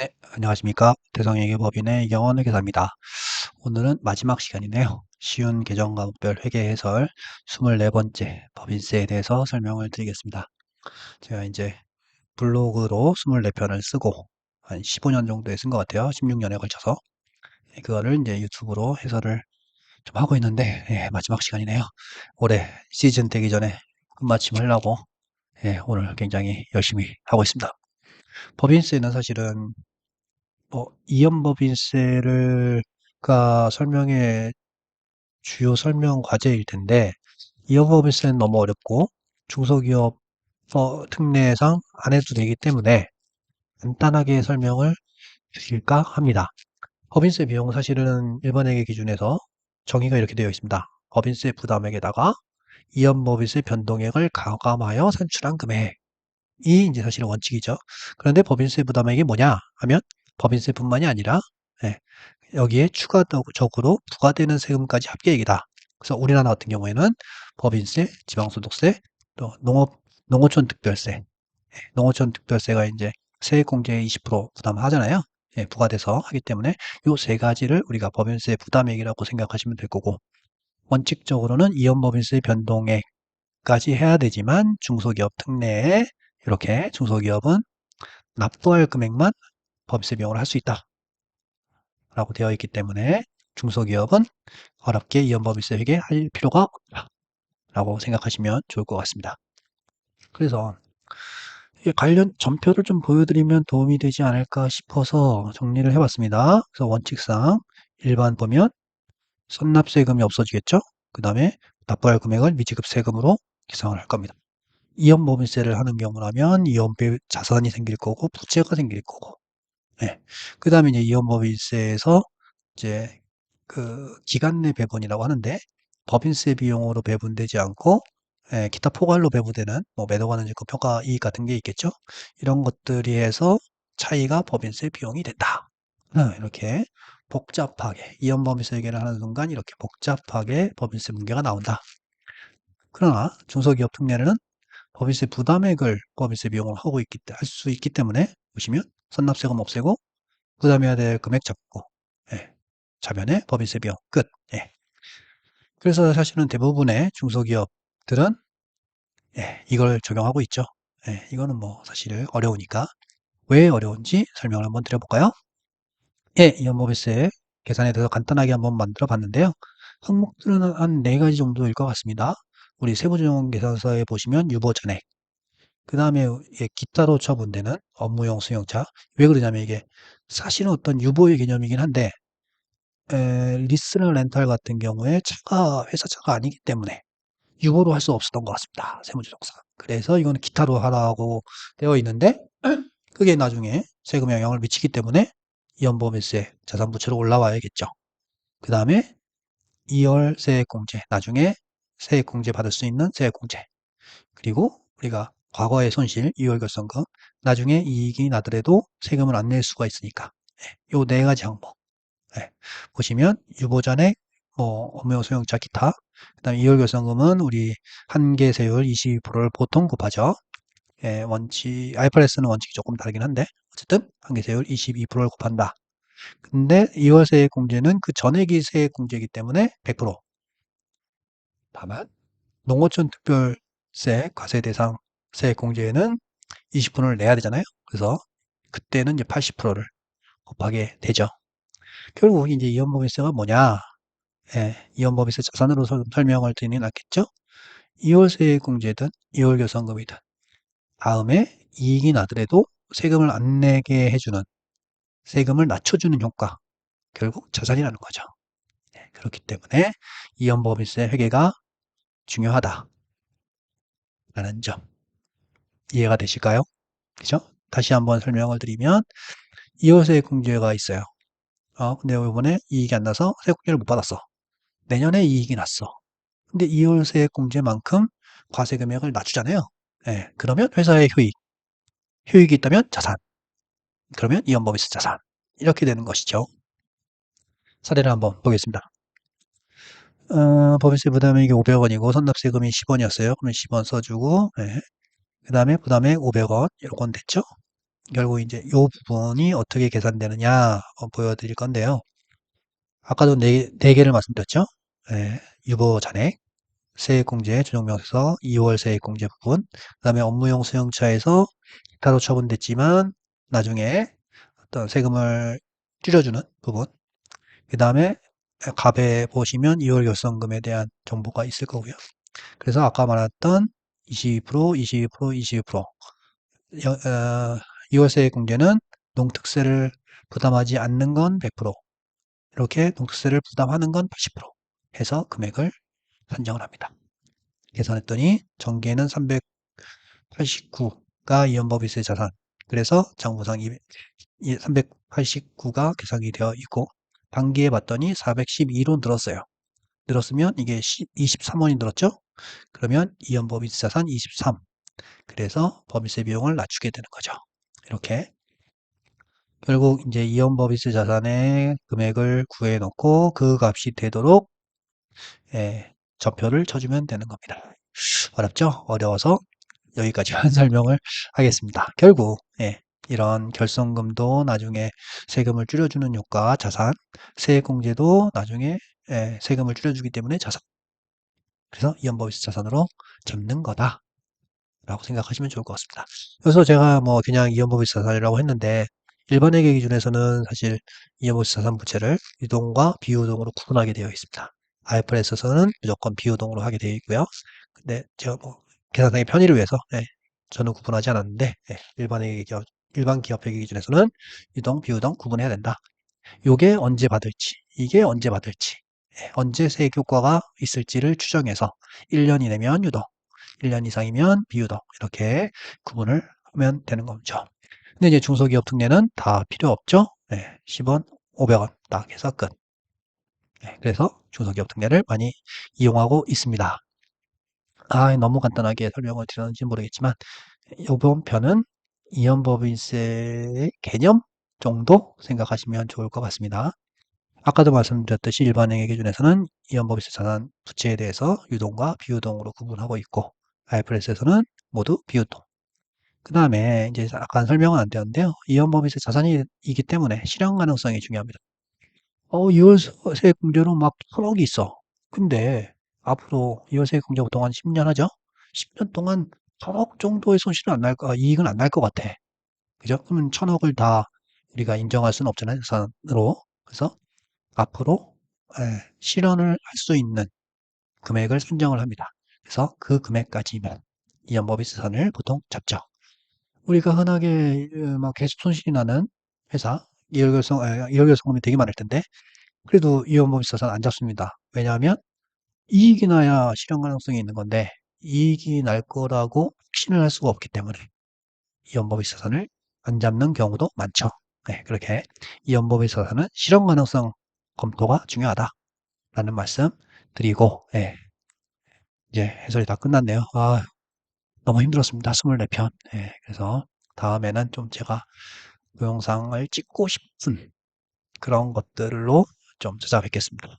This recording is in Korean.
네, 안녕하십니까. 대성회계법인의 이경원 회계사입니다. 오늘은 마지막 시간이네요. 쉬운 계정과목별 회계 해설 24번째 법인세에 대해서 설명을 드리겠습니다. 제가 이제 블로그로 24편을 쓰고 한 15년 정도에 쓴 것 같아요. 16년에 걸쳐서. 그거를 이제 유튜브로 해설을 좀 하고 있는데, 마지막 시간이네요. 올해 시즌 되기 전에 끝마침 하려고, 오늘 굉장히 열심히 하고 있습니다. 법인세는 사실은 이연법인세가 설명의 주요 설명 과제일 텐데, 이연법인세는 너무 어렵고, 중소기업 특례상 안 해도 되기 때문에 간단하게 설명을 드릴까 합니다. 법인세 비용 사실은 일반회계 기준에서 정의가 이렇게 되어 있습니다. 법인세 부담액에다가 이연법인세 변동액을 가감하여 산출한 금액이 이제 사실은 원칙이죠. 그런데 법인세 부담액이 뭐냐 하면 법인세뿐만이 아니라 여기에 추가적으로 부과되는 세금까지 합계액이다. 그래서 우리나라 같은 경우에는 법인세, 지방소득세, 또 농어촌 특별세, 농어촌 특별세가 이제 세액공제의 20% 부담하잖아요. 부과돼서 하기 때문에 이 세 가지를 우리가 법인세 부담액이라고 생각하시면 될 거고, 원칙적으로는 이연법인세 변동액까지 해야 되지만 중소기업 특례에 이렇게 중소기업은 납부할 금액만 법인세 비용을 할 수 있다 라고 되어 있기 때문에 중소기업은 어렵게 이연법인세 회계할 필요가 없다 라고 생각하시면 좋을 것 같습니다. 그래서 관련 전표를 좀 보여드리면 도움이 되지 않을까 싶어서 정리를 해봤습니다. 그래서 원칙상 일반 보면 선납세금이 없어지겠죠. 그 다음에 납부할 금액을 미지급 세금으로 계상을 할 겁니다. 이연법인세를 하는 경우라면 이연배 자산이 생길 거고 부채가 생길 거고, 그 다음에 이제 이연법인세에서 이제 그 기간 내 배분이라고 하는데, 법인세 비용으로 배분되지 않고 기타 포괄로 배분되는 뭐 매도관은 증권 평가 이익 같은 게 있겠죠. 이런 것들이 해서 차이가 법인세 비용이 된다. 이렇게 복잡하게 이연법인세 회계를 하는 순간 이렇게 복잡하게 법인세 문제가 나온다. 그러나 중소기업 특례는 법인세 부담액을 법인세 비용으로 하고 할 수 있기 때문에 보시면 선납세금 없애고 그 다음에 해야 될 금액 잡고, 자면에 법인세 비용 끝. 그래서 사실은 대부분의 중소기업들은 이걸 적용하고 있죠. 이거는 뭐 사실 어려우니까. 왜 어려운지 설명을 한번 드려볼까요? 이연법인세 계산에 대해서 간단하게 한번 만들어 봤는데요. 항목들은 한 4가지 정도일 것 같습니다. 우리 세무조정계산서에 보시면 유보잔액, 그 다음에 기타로 처분되는 업무용 승용차. 왜 그러냐면 이게 사실은 어떤 유보의 개념이긴 한데, 리스나 렌탈 같은 경우에 차가 회사 차가 아니기 때문에 유보로 할 수 없었던 것 같습니다. 세무조정상. 그래서 이거는 기타로 하라고 되어 있는데, 그게 나중에 세금 영향을 미치기 때문에 이연법인세 자산부채로 올라와야겠죠. 그 다음에 2월 세액공제, 나중에 세액공제 받을 수 있는 세액공제, 그리고 우리가 과거의 손실, 2월 결손금, 나중에 이익이 나더라도 세금을 안 낼 수가 있으니까 요 4가지 항목 보시면 유보잔액, 업무용 소형차 기타, 그 다음에 2월 결손금은 우리 한계세율 22%를 보통 곱하죠. IFRS는 원칙이 조금 다르긴 한데 어쨌든 한계세율 22%를 곱한다. 근데 2월 세액공제는 그 전액이 세액공제이기 때문에 100%. 다만 농어촌 특별세 과세 대상 세액공제에는 20%를 내야 되잖아요. 그래서 그때는 이제 80%를 곱하게 되죠. 결국 이제 이연법인세가 뭐냐? 이연법인세 자산으로 설명을 드리는 게 낫겠죠? 2월 세액공제든 2월 결손금이든 다음에 이익이 나더라도 세금을 안 내게 해주는, 세금을 낮춰주는 효과, 결국 자산이라는 거죠. 그렇기 때문에 이연법인세 회계가 중요하다라는 점 이해가 되실까요? 그죠? 다시 한번 설명을 드리면 2월 세액공제가 있어요. 근데 이번에 이익이 안 나서 세액공제를 못 받았어. 내년에 이익이 났어. 근데 2월 세액공제만큼 과세 금액을 낮추잖아요. 그러면 회사의 효익이 있다면 자산, 그러면 이연법인세 자산, 이렇게 되는 것이죠. 사례를 한번 보겠습니다. 법인세 부담액이 500원이고 선납세금이 10원이었어요. 그러면 10원 써주고, 그 다음에 부담액 500원, 이런 건 됐죠? 결국 이제 이 부분이 어떻게 계산되느냐 보여드릴 건데요. 아까도 네 개를 말씀드렸죠. 예, 유보 잔액, 세액공제 준용명에서 2월 세액공제 부분, 그 다음에 업무용 수용차에서 기타로 처분됐지만 나중에 어떤 세금을 줄여주는 부분, 그 다음에 갑에 보시면 2월 결성금에 대한 정보가 있을 거고요. 그래서 아까 말했던 22%, 22%, 22%, 2월 세액공제는 농특세를 부담하지 않는 건 100%, 이렇게 농특세를 부담하는 건 80% 해서 금액을 산정을 합니다. 계산했더니 정기에는 389가 이연법인세 자산, 그래서 장부상 389가 계산이 되어 있고 단기에 봤더니 412로 늘었어요. 늘었으면 이게 23원이 늘었죠? 그러면 이연법인세 자산 23. 그래서 법인세 비용을 낮추게 되는 거죠. 이렇게 결국 이제 이연법인세 자산의 금액을 구해 놓고 그 값이 되도록 전표를 쳐주면 되는 겁니다. 어렵죠? 어려워서 여기까지만 설명을 하겠습니다. 결국 이런 결성금도 나중에 세금을 줄여주는 효과 자산, 세액공제도 나중에 세금을 줄여주기 때문에 자산. 그래서 이연법인세 자산으로 잡는 거다 라고 생각하시면 좋을 것 같습니다. 그래서 제가 뭐 그냥 이연법인세 자산이라고 했는데 일반회계 기준에서는 사실 이연법인세 자산 부채를 유동과 비유동으로 구분하게 되어 있습니다. IFRS에서는 무조건 비유동으로 하게 되어 있고요. 근데 제가 뭐 계산상의 편의를 위해서 저는 구분하지 않았는데 일반 기업회계 기준에서는 유동, 비유동 구분해야 된다. 요게 언제 받을지, 이게 언제 받을지, 언제 세액 효과가 있을지를 추정해서 1년 이내면 유동, 1년 이상이면 비유동 이렇게 구분을 하면 되는 거죠. 근데 이제 중소기업 특례는 다 필요 없죠. 10원, 500원 딱 해서 끝. 그래서 중소기업 특례를 많이 이용하고 있습니다. 너무 간단하게 설명을 드렸는지 모르겠지만 이번 편은 이연법인세의 개념 정도 생각하시면 좋을 것 같습니다. 아까도 말씀드렸듯이 일반회계 기준에서는 이연법인세 자산 부채에 대해서 유동과 비유동으로 구분하고 있고 IFRS에서는 모두 비유동. 그 다음에 이제 약간 설명은 안 되는데요. 이연법인세 자산이기 때문에 실현 가능성이 중요합니다. 2월 세액공제로 막 1,000억이 있어. 근데 앞으로 2월 세액공제 동안 10년 하죠? 10년 동안 1,000억 정도의 손실은 안 날 이익은 안 날 것 같아. 그죠? 그러면 1,000억을 다 우리가 인정할 수는 없잖아요. 자산으로. 그래서 앞으로 실현을 할 수 있는 금액을 산정을 합니다. 그래서 그 금액까지만 이연법인세선을 보통 잡죠. 우리가 흔하게 막 계속 손실이 나는 회사, 이월결성금이 되게 많을 텐데 그래도 이연법인세선 안 잡습니다. 왜냐하면 이익이 나야 실현 가능성이 있는 건데 이익이 날 거라고 확신을 할 수가 없기 때문에 이연법인세선을 안 잡는 경우도 많죠. 그렇게 이연법인세선은 실현 가능성 검토가 중요하다라는 말씀 드리고 이제 해설이 다 끝났네요. 너무 힘들었습니다. 24편. 그래서 다음에는 좀 제가 동영상을 찍고 싶은 그런 것들로 좀 찾아뵙겠습니다.